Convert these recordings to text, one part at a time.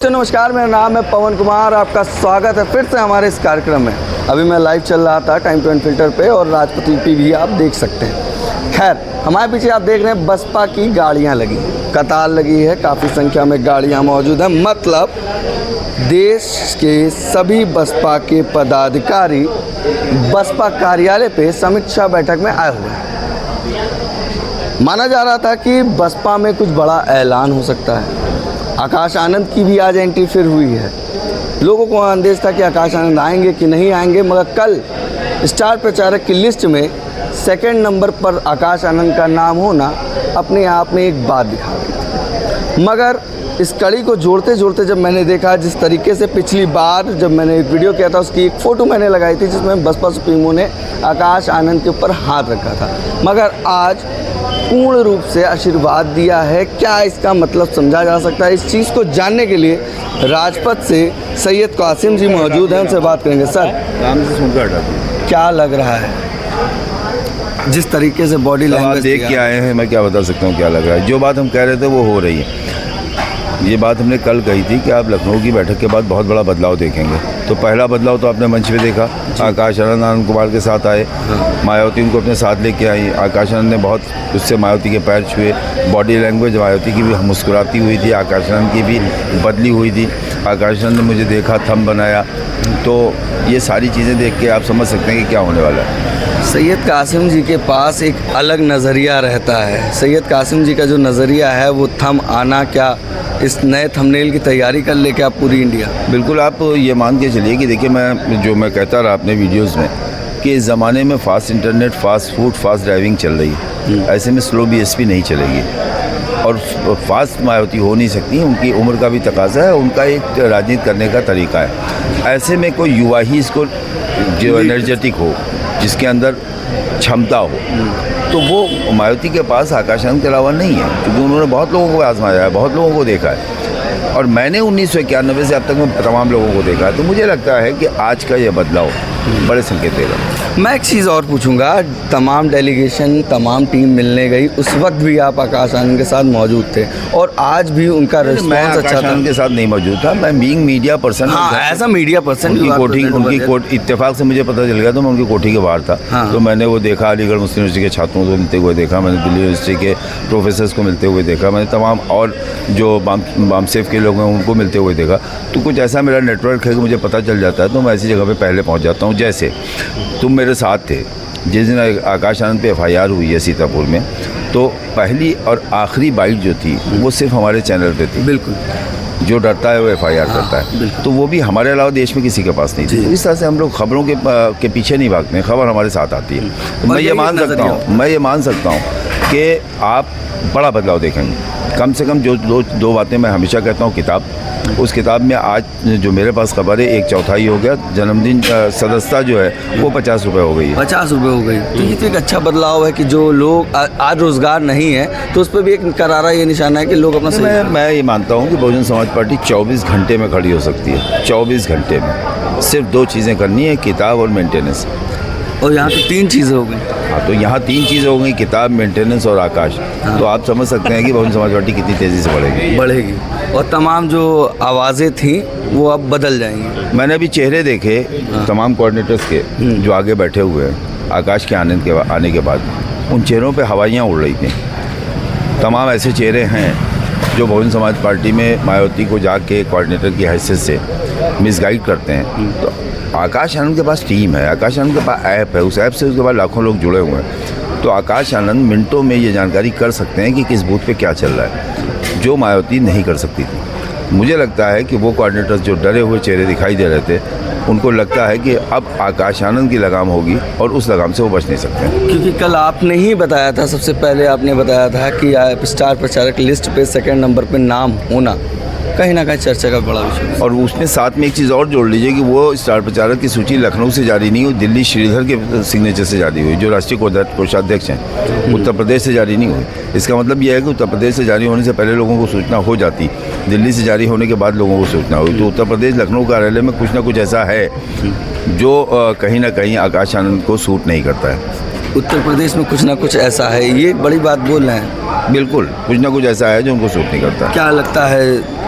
तो नमस्कार, मेरा नाम है पवन कुमार। आपका स्वागत है फिर से हमारे इस कार्यक्रम में। अभी मैं लाइव चल रहा था टाइम टू एनफिल्टर पे और राजपथ यूपी भी आप देख सकते हैं। खैर, हमारे पीछे आप देख रहे हैं बसपा की गाड़ियां लगी, कतार लगी है, काफ़ी संख्या में गाड़ियां मौजूद हैं। मतलब देश के सभी बसपा के पदाधिकारी बसपा कार्यालय पे समीक्षा बैठक में आए हुए हैं। माना जा रहा था कि बसपा में कुछ बड़ा ऐलान हो सकता है। आकाश आनंद की भी आज एंट्री फिर हुई है। लोगों को अंदेश था कि आकाश आनंद आएंगे कि नहीं आएंगे, मगर कल स्टार प्रचारक की लिस्ट में सेकंड नंबर पर आकाश आनंद का नाम होना अपने आप में एक बात दिखा रही थी। मगर इस कड़ी को जोड़ते जोड़ते जब मैंने देखा, जिस तरीके से पिछली बार जब मैंने एक वीडियो किया था, उसकी एक फ़ोटो मैंने लगाई थी जिसमें बसपा सुप्रीमो ने आकाश आनंद के ऊपर हाथ रखा था, मगर आज पूर्ण रूप से आशीर्वाद दिया है। क्या इसका मतलब समझा जा सकता है? इस चीज़ को जानने के लिए राजपथ से सैयद कासिम जी मौजूद हैं, उनसे बात करेंगे। सर, क्या लग रहा है जिस तरीके से बॉडी लैंग्वेज देख के आए हैं? मैं क्या बता सकता हूँ क्या लग रहा है। जो बात हम कह रहे थे वो हो रही है। ये बात हमने कल कही थी कि आप लखनऊ की बैठक के बाद बहुत बड़ा बदलाव देखेंगे। तो पहला बदलाव तो आपने मंच पे देखा, आकाश आनंद आनंद कुमार के साथ आए, मायावती उनको अपने साथ लेके आई। आकाश आनंद ने बहुत उससे मायावती के पैर छुए। बॉडी लैंग्वेज मायावती की भी मुस्कुराती हुई थी, आकाश आनंद की भी बदली हुई थी। आकाश आनंद ने मुझे देखा, थंब बनाया। तो ये सारी चीज़ें देख के आप समझ सकते हैं कि क्या होने वाला है। सैयद कासिम जी के पास एक अलग नज़रिया रहता है। सैयद कासिम जी का जो नज़रिया है वो थम आना, क्या इस नए थंबनेल की तैयारी कर ले क्या पूरी इंडिया? बिल्कुल, आप ये मान के चलिए कि देखिए, मैं कहता रहा अपने वीडियोस में कि इस ज़माने में fast internet, fast food, fast driving चल रही है। ऐसे में स्लो बीएसपी नहीं चलेगी और फास्ट मायावती हो नहीं सकती। उनकी उम्र का भी तकाजा है, उनका एक राजनीति करने का तरीका है। ऐसे में कोई युवा ही इसको जो एनर्जेटिक हो, जिसके अंदर क्षमता हो, तो वो मायावती के पास आकाश आनंद के अलावा नहीं है, क्योंकि उन्होंने बहुत लोगों को आजमाया है, बहुत लोगों को देखा है। और मैंने 1991 से अब तक में तमाम लोगों को देखा है। तो मुझे लगता है कि आज का ये बदलाव बड़े संकेत देगा। मैं एक चीज़ और पूछूंगा, तमाम डेलीगेशन, तमाम टीम मिलने गई, उस वक्त भी आप आकाश आनंद के साथ मौजूद थे और आज भी उनका रिस्पॉन्स अच्छा था। आकाश आनंद के साथ नहीं मौजूद था, मैं बीइंग मीडिया पर्सन। हाँ, एज अ मीडिया पर्सन उनकी कोठी इत्तेफाक से मुझे पता चल गया, तो मैं उनकी कोठी के बाहर था। हाँ। तो मैंने वो देखा, अलीगढ़ मुस्लिम यूनिवर्सिटी के छात्रों को मिलते हुए देखा, मैंने दिल्ली यूनिवर्सिटी के प्रोफेसर्स को मिलते हुए देखा, मैंने तमाम और जो बामसेफ के लोग हैं उनको मिलते हुए देखा। तो कुछ ऐसा मेरा नेटवर्क है कि मुझे पता चल जाता है, तो मैं ऐसी जगह पे पहले पहुंच जाता हूं। जैसे तुम मेरे साथ थे जिस दिन आकाश आनंद पे एफआईआर हुई है सीतापुर में, तो पहली और आखिरी बाइट जो थी वो सिर्फ हमारे चैनल पे थी। बिल्कुल, जो डरता है वो एफआईआर करता है। तो वो भी हमारे अलावा देश में किसी के पास नहीं थी। तो इस तरह से हम लोग खबरों के पीछे नहीं भागते हैं, खबर हमारे साथ आती है। तो मैं ये मान सकता हूँ कि आप बड़ा बदलाव देखेंगे। कम से कम जो दो बातें मैं हमेशा कहता हूँ, किताब, उस किताब में आज जो मेरे पास खबर है 1/4 हो गया। जन्मदिन सदस्यता जो है वो 50 रुपये हो गई है। 50 रुपये हो गई। तो ये तो एक अच्छा बदलाव है कि जो लोग आज रोज़गार नहीं है, तो उस पर भी एक करारा ये निशाना है कि लोग अपना मैं ये मानता हूँ कि बहुजन समाज पार्टी 24 घंटे में खड़ी हो सकती है। 24 घंटे में सिर्फ 2 चीज़ें करनी है, किताब और मेंटेनेंस। और यहाँ तो 3 चीज़ें हो गई। हाँ, तो यहाँ 3 चीज़ें हो गई, किताब, मेंटेनेंस और आकाश। हाँ। तो आप समझ सकते हैं कि बहुजन समाज पार्टी कितनी तेज़ी से बढ़ेगी और तमाम जो आवाज़ें थी वो अब बदल जाएंगी। मैंने अभी चेहरे देखे तमाम कोऑर्डिनेटर्स के जो आगे बैठे हुए हैं आकाश के आने के बाद, उन चेहरों पे हवाइयाँ उड़ रही थी। तमाम ऐसे चेहरे हैं जो बहुजन समाज पार्टी में मायावती को जाके कोऑर्डिनेटर की हैसियत से मिसगाइड करते हैं। तो आकाश आनंद के पास टीम है, आकाश आनंद के पास ऐप है, उस ऐप से उसके बाद लाखों लोग जुड़े हुए हैं। तो आकाश आनंद मिनटों में ये जानकारी कर सकते हैं कि किस बूथ पे क्या चल रहा है, जो मायावती नहीं कर सकती थी। मुझे लगता है कि वो कोऑर्डिनेटर्स जो डरे हुए चेहरे दिखाई दे रहे थे, उनको लगता है कि अब आकाश आनंद की लगाम होगी और उस लगाम से वो बच नहीं सकते। क्योंकि कल आपने ही बताया था, सबसे पहले आपने बताया था कि स्टार प्रचारक लिस्ट पे सेकंड नंबर पे नाम होना कहीं ना कहीं चर्चा का बड़ा विषय। और उसमें साथ में एक चीज़ और जोड़ लीजिए कि वो स्टार प्रचारक की सूची लखनऊ से जारी नहीं हुई, दिल्ली श्रीधर के सिग्नेचर से जारी हुई, जो राष्ट्रीय कोषाध्यक्ष हैं। उत्तर प्रदेश से जारी नहीं हुई। इसका मतलब यह है कि उत्तर प्रदेश से जारी होने से पहले लोगों को सूचना हो जाती, दिल्ली से जारी होने के बाद लोगों को सूचना हुई। तो उत्तर प्रदेश लखनऊ कार्यालय में कुछ ना कुछ ऐसा है जो कहीं ना कहीं आकाश आनंद को सूट नहीं करता है। उत्तर प्रदेश में कुछ ना कुछ ऐसा है, ये बड़ी बात बोल रहे हैं। बिल्कुल, कुछ ना कुछ ऐसा है जो उनको सूट नहीं करता। क्या लगता है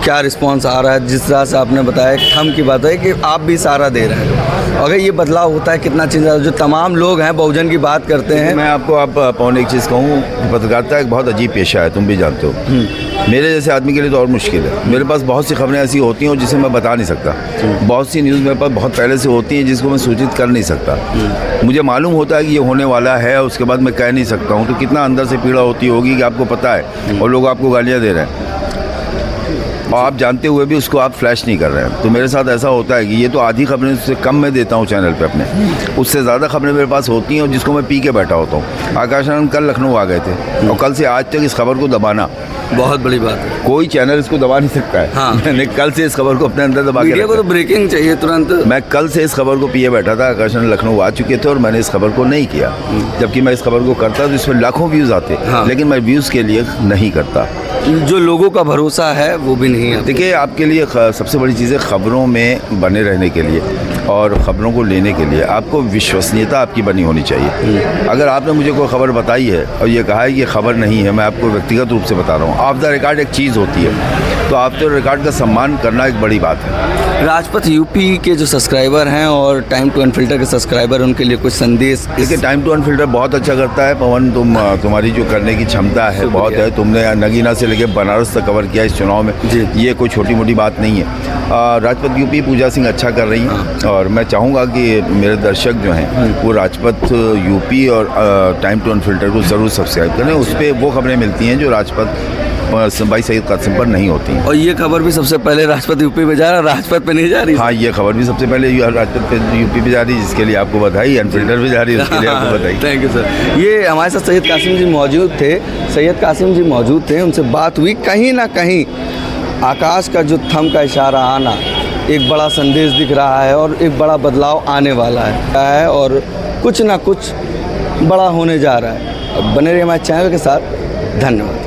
क्या रिस्पांस आ रहा है? जिस तरह से आपने बताया, थम की बात है कि आप भी सहारा दे रहे हैं, अगर ये बदलाव होता है कितना चेंज आता है? जो तमाम लोग हैं बहुजन की बात करते हैं। मैं आपको पवन एक चीज़ कहूँ, पत्रकारिता एक बहुत अजीब पेशा है, तुम भी जानते हो। मेरे जैसे आदमी के लिए तो और मुश्किल है। मेरे पास बहुत सी खबरें ऐसी होती हैं जिसे मैं बता नहीं सकता। बहुत सी न्यूज़ मेरे पास बहुत पहले से होती हैं जिसको मैं सूचित कर नहीं सकता। मुझे मालूम होता है कि ये होने वाला है, उसके बाद मैं कह नहीं सकता हूँ। तो कितना अंदर से पीड़ा होती होगी कि आपको पता है और लोग आपको गालियाँ दे रहे हैं और आप जानते हुए भी उसको आप फ्लैश नहीं कर रहे हैं। तो मेरे साथ ऐसा होता है कि ये तो आधी खबरें उससे कम मैं देता हूँ चैनल पे अपने, उससे ज़्यादा खबरें मेरे पास होती हैं और जिसको मैं पी के बैठा होता हूँ। आकाश आनंद कल लखनऊ आ गए थे और कल से आज तक इस खबर को दबाना बहुत बड़ी बात है। कोई चैनल इसको दबा नहीं सकता है। हाँ। मैंने कल से इस खबर को अपने अंदर दबा के मीडिया को तो ब्रेकिंग चाहिए तुरंत। मैं कल से इस खबर को पिए बैठा था। आकाश आनंद लखनऊ आ चुके थे और मैंने इस खबर को नहीं किया, जबकि मैं इस खबर को करता तो इसमें लाखों व्यूज़ आते। हाँ। लेकिन मैं व्यूज़ के लिए नहीं करता। जो लोगों का भरोसा है वो भी नहीं है। देखिए, आपके लिए सबसे बड़ी चीज़ है खबरों में बने रहने के लिए और ख़बरों को लेने के लिए आपको विश्वसनीयता आपकी बनी होनी चाहिए। अगर आपने मुझे कोई खबर बताई है और ये कहा है कि खबर नहीं है, मैं आपको व्यक्तिगत रूप से बता रहा हूँ, ऑफ द रिकॉर्ड एक चीज़ होती है, तो ऑफ द रिकॉर्ड का सम्मान करना एक बड़ी बात है। राजपथ यूपी के जो सब्सक्राइबर हैं और टाइम टू अनफिल्टर के सब्सक्राइबर, उनके लिए कुछ संदेश? देखिए, टाइम टू अनफिल्टर बहुत अच्छा करता है पवन। तुम्हारी जो करने की क्षमता है बहुत है। तुमने नगीना से लेकर बनारस तक कवर किया इस चुनाव में, ये कोई छोटी मोटी बात नहीं है। राजपथ यूपी पूजा सिंह अच्छा कर रही हैं और मैं चाहूँगा कि मेरे दर्शक जो हैं वो राजपथ यूपी और टाइम टू अनफिल्टर को ज़रूर सब्सक्राइब करें। उस पर वो खबरें मिलती हैं जो राजपथ भाई सईद कासिम पर नहीं होती हैं। और ये खबर भी सबसे पहले राजपथ यूपी पे जा रहा है, राजपथ पे नहीं जा रही? हाँ, ये खबर भी सबसे पहले राजपथ पे यूपी पे जा रही है, जिसके लिए आपको बधाई। अनफिल्टर भी जा रही है, उसके लिए आपको बधाई। Thank you sir. ये हमारे साथ सैयद कासिम जी मौजूद थे। सैयद कासिम जी मौजूद थे, उनसे बात हुई। कहीं ना कहीं आकाश का जो थम का इशारा आना एक बड़ा संदेश दिख रहा है और एक बड़ा बदलाव आने वाला है और कुछ ना कुछ बड़ा होने जा रहा है। बने रहिए हमारे चैनल के साथ। धन्यवाद।